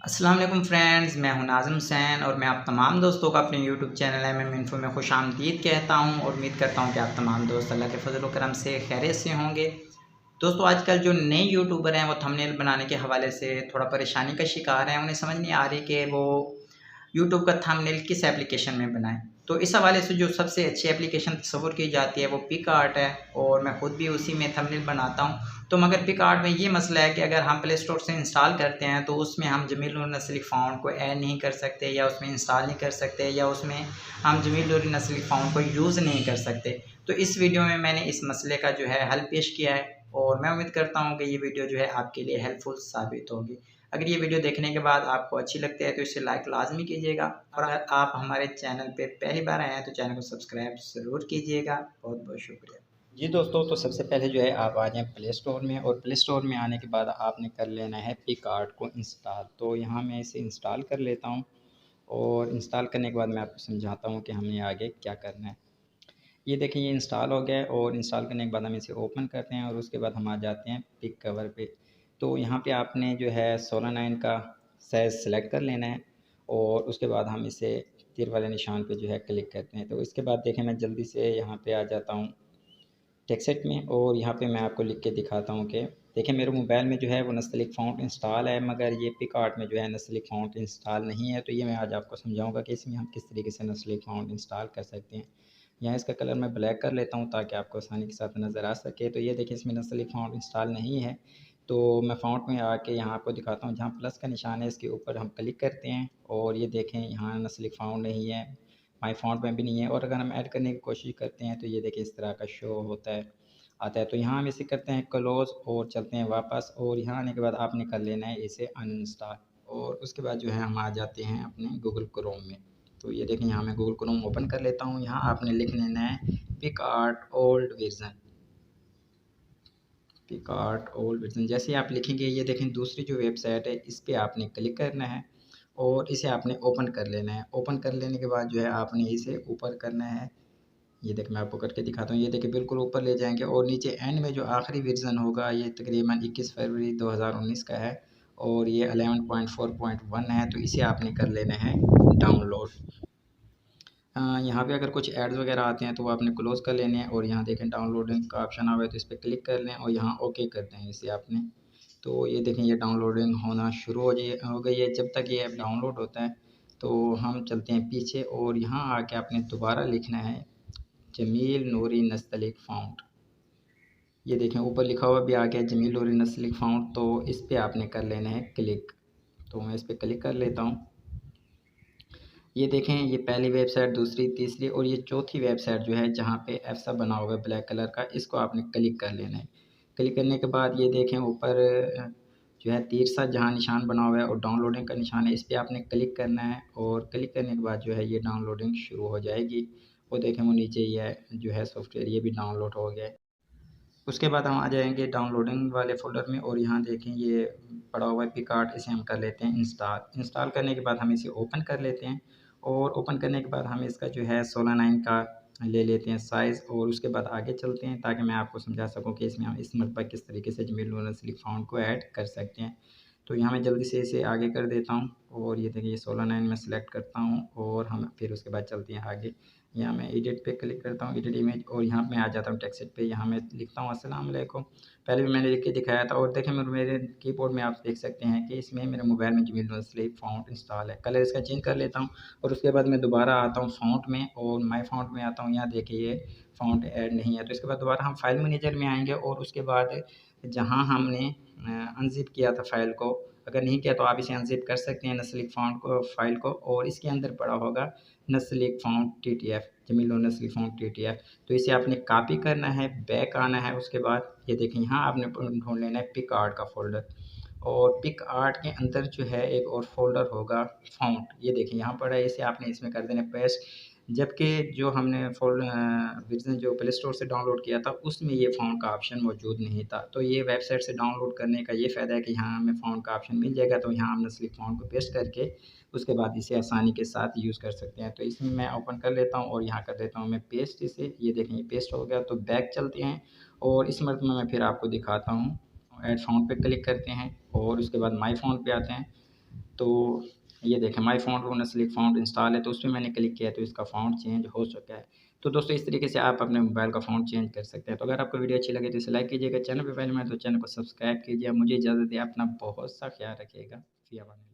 अस्सलाम वालेकुम फ्रेंड्स, मैं हूं नाज़िम हुसैन और मैं आप तमाम दोस्तों का अपने यूट्यूब चैनल MM इन्फो में खुशामदीद कहता हूं और उम्मीद करता हूं कि आप तमाम दोस्त अल्लाह के फजल व करम से खैरियत से होंगे। दोस्तों, आजकल जो नए यूट्यूबर हैं वो थंबनेल बनाने के हवाले से थोड़ा परेशानी का शिकार हैं। उन्हें समझ नहीं आ रही कि वो यूट्यूब का थंबनेल किस एप्लीकेशन में बनाएं। तो इस हवाले से जो सबसे अच्छी एप्लीकेशन तस्वुर की जाती है वो पिकआर्ट है और मैं ख़ुद भी उसी में थंबनेल बनाता हूं। तो मगर पिकआर्ट में ये मसला है कि अगर हम प्ले स्टोर से इंस्टॉल करते हैं तो उसमें हम जमील नूर नस्ली फ़ॉन्ट को ऐड नहीं कर सकते या उसमें इंस्टॉल नहीं कर सकते या उसमें हम जमील नूर नस्ली फ़ॉन्ट को यूज़ नहीं कर सकते। तो इस वीडियो में मैंने इस मसले का जो है हल पेश किया है और मैं उम्मीद करता हूँ कि ये वीडियो जो है आपके लिए हेल्पफुल साबित होगी। अगर ये वीडियो देखने के बाद आपको अच्छी लगती है तो इसे लाइक लाजमी कीजिएगा और अगर आप हमारे चैनल पे पहली बार आए हैं तो चैनल को सब्सक्राइब ज़रूर कीजिएगा। बहुत बहुत शुक्रिया। जी दोस्तों, तो सबसे पहले जो है आप आ जाएँ प्ले स्टोर में और प्ले स्टोर में आने के बाद आपने कर लेना है पिकआर्ट को इंस्टॉल। तो यहाँ मैं इसे इंस्टॉल कर लेता हूँ और इंस्टॉल करने के बाद मैं आपको समझाता हूँ कि हमने आगे क्या करना है। ये देखिए, ये इंस्टॉल हो गया है और इंस्टॉल करने के बाद हम इसे ओपन करते हैं और उसके बाद हम आ जाते हैं पिक कवर पे। तो यहाँ पे आपने जो है 16:9 का साइज़ सेलेक्ट कर लेना है और उसके बाद हम इसे तीर वाले निशान पे जो है क्लिक करते हैं। तो इसके बाद देखें, मैं जल्दी से यहाँ पे आ जाता हूँ टेक्स्ट में और यहाँ पे मैं आपको लिख के दिखाता हूँ कि देखिए, मेरे मोबाइल में जो है वो नस्तलीक फ़ॉन्ट इंस्टॉल है, मगर ये पिकआर्ट में जो है नस्तलीक फ़ॉन्ट इंस्टॉल नहीं है। तो ये मैं आज आपको समझाऊंगा कि इसमें हम किस तरीके से नस्तलीक फ़ॉन्ट इंस्टॉल कर सकते हैं। यहाँ इसका कलर मैं ब्लैक कर लेता हूँ ताकि आपको आसानी के साथ नज़र आ सके। तो ये देखिए, इसमें नस्तलीक फ़ॉन्ट इंस्टॉल नहीं है। तो मैं फ़ॉन्ट में आके यहाँ आपको दिखाता हूँ, जहाँ प्लस का निशान है इसके ऊपर हम क्लिक करते हैं और ये देखें, यहाँ नस्तलीक फ़ॉन्ट नहीं है, माई फ़ॉन्ट में भी नहीं है। और अगर हम ऐड करने की कोशिश करते हैं तो ये देखिए इस तरह का शो होता है, आता है। तो यहाँ हम इसे करते हैं क्लोज़ और चलते हैं वापस और यहाँ आने के बाद आपने कर लेना है इसे अनइंस्टॉल और उसके बाद जो है हम आ जाते हैं अपने गूगल क्रोम में। तो ये देखें, यहाँ मैं गूगल क्रोम ओपन कर लेता हूँ। यहाँ आपने लिख लेना है PicsArt old version. PicsArt old version जैसे आप लिखेंगे, ये देखें दूसरी जो वेबसाइट है इस पर आपने क्लिक करना है और इसे आपने ओपन कर लेना है। ओपन कर लेने के बाद जो है आपने इसे ऊपर करना है। ये देखिए, मैं आपको करके दिखाता हूँ। ये देखिए, बिल्कुल ऊपर ले जाएँगे और नीचे एंड में जो आखिरी वर्ज़न होगा ये तकरीबन 21 फरवरी 2019 का है और ये 11.4.1 है। तो इसे आपने कर लेना है डाउनलोड। यहाँ पे अगर कुछ एड्स वगैरह आते हैं तो वो आपने क्लोज़ कर लेने हैं और यहाँ देखें डाउनलोडिंग का ऑप्शन आ हुआ है तो इस पर क्लिक कर लें और यहाँ ओके कर दें इसे आपने। तो ये देखें, ये डाउनलोडिंग होना शुरू हो गई है। जब तक ये ऐप डाउनलोड होता है तो हम चलते हैं पीछे और यहाँ आके आपने दोबारा लिखना है जमील नूरी नस्तलीक फ़ॉन्ट। ये देखें, ऊपर लिखा हुआ भी आ गया जमील नूरी नस्तलीक फ़ॉन्ट। तो इस पे आपने कर लेना है क्लिक। तो मैं इस पे क्लिक कर लेता हूँ। ये देखें, ये पहली वेबसाइट, दूसरी, तीसरी और ये चौथी वेबसाइट जो है जहाँ पे एफ सा बना हुआ है ब्लैक कलर का, इसको आपने क्लिक कर लेना है। क्लिक करने के बाद ये देखें ऊपर जो है तीर सा जहाँ निशान बना हुआ है और डाउनलोडिंग का निशान है, इस पर आपने क्लिक करना है और क्लिक करने के बाद जो है ये डाउनलोडिंग शुरू हो जाएगी। वो देखें, वो नीचे ये जो है सॉफ्टवेयर ये भी डाउनलोड हो गया है। उसके बाद हम आ जाएंगे डाउनलोडिंग वाले फ़ोल्डर में और यहाँ देखें ये पड़ा हुआ है पिकआर्ट, इसे हम कर लेते हैं इंस्टॉल। इंस्टॉल करने के बाद हम इसे ओपन कर लेते हैं और ओपन करने के बाद हम इसका जो है 16:9 का ले लेते हैं साइज़ और उसके बाद आगे चलते हैं ताकि मैं आपको समझा सकूँ कि इसमें हम इस मरतबा किस तरीके से जमील नूर नस्लीक फ़ॉन्ट को ऐड कर सकते हैं। तो यहाँ मैं जल्दी से इसे आगे कर देता हूँ और ये देखिए, ये 16:9 में सेलेक्ट करता हूँ और हम फिर उसके बाद चलते हैं आगे। यहाँ मैं एडिट पे क्लिक करता हूँ, एडिट इमेज, और यहाँ मैं आ जाता हूँ टेक्स्ट पे। यहाँ मैं लिखता हूँ अस्सलाम वालेकुम। पहले भी मैंने लिख के दिखाया था और देखें मेरे कीबोर्ड में आप देख सकते हैं कि इसमें मेरे मोबाइल में जमील नस्लीक फ़ॉन्ट इंस्टॉल है। कलर इसका चेंज कर लेता हूँ और उसके बाद मैं दोबारा आता हूँ फ़ॉन्ट में और माई फ़ॉन्ट में आता हूँ। यहाँ देखिए ये फ़ॉन्ट ऐड नहीं है। तो इसके बाद दोबारा हम फाइल मैनेजर में आएँगे और उसके बाद जहाँ हमने अनज़िप किया था फ़ाइल को, अगर नहीं किया तो आप इसे अनज़िप कर सकते हैं नस्लीक फ़ॉन्ट को, फ़ाइल को, और इसके अंदर पड़ा होगा नस्लीक फ़ॉन्ट TTF, जमील नूर नस्लीक फ़ॉन्ट TTF। तो इसे आपने कॉपी करना है, बैक आना है। उसके बाद ये देखें, यहाँ आपने ढूँढ लेना है पिकआर्ट का फ़ोल्डर और पिकआर्ट के अंदर जो है एक और फ़ोल्डर होगा फ़ॉन्ट। ये देखिए यहाँ पड़ा है, इसे आपने इसमें कर देना पेस्ट। जबकि जो हमने वर्ज़न जो प्ले स्टोर से डाउनलोड किया था उसमें ये फ़ॉन्ट का ऑप्शन मौजूद नहीं था। तो ये वेबसाइट से डाउनलोड करने का ये फ़ायदा है कि यहाँ हमें फ़ॉन्ट का ऑप्शन मिल जाएगा। तो यहाँ हम नस्लीक फ़ॉन्ट को पेस्ट करके उसके बाद इसे आसानी के साथ यूज़ कर सकते हैं। तो इसमें मैं ओपन कर लेता हूँ और यहाँ कर देता हूँ मैं पेस्ट इसे। ये देखें, ये पेस्ट हो गया। तो बैक चलते हैं और इस मरतबा मैं फिर आपको दिखाता हूँ। ऐड फ़ॉन्ट पे क्लिक करते हैं और उसके बाद माई फ़ॉन्ट पे आते हैं। तो ये देखें माई फ़ॉन्ट रूनर स्लिक फ़ॉन्ट इंस्टॉल है, तो उस पर मैंने क्लिक किया तो इसका फ़ॉन्ट चेंज हो चुका है। तो दोस्तों इस तरीके से आप अपने मोबाइल का फ़ॉन्ट चेंज कर सकते हैं। तो अगर आपको वीडियो अच्छी लगे तो इसे लाइक कीजिएगा, चैनल पे पहले मैं तो चैनल को सब्सक्राइब कीजिए। मुझे इजाज़त दें, अपना बहुत सा ख्याल रखिएगा। फ़ी अमान।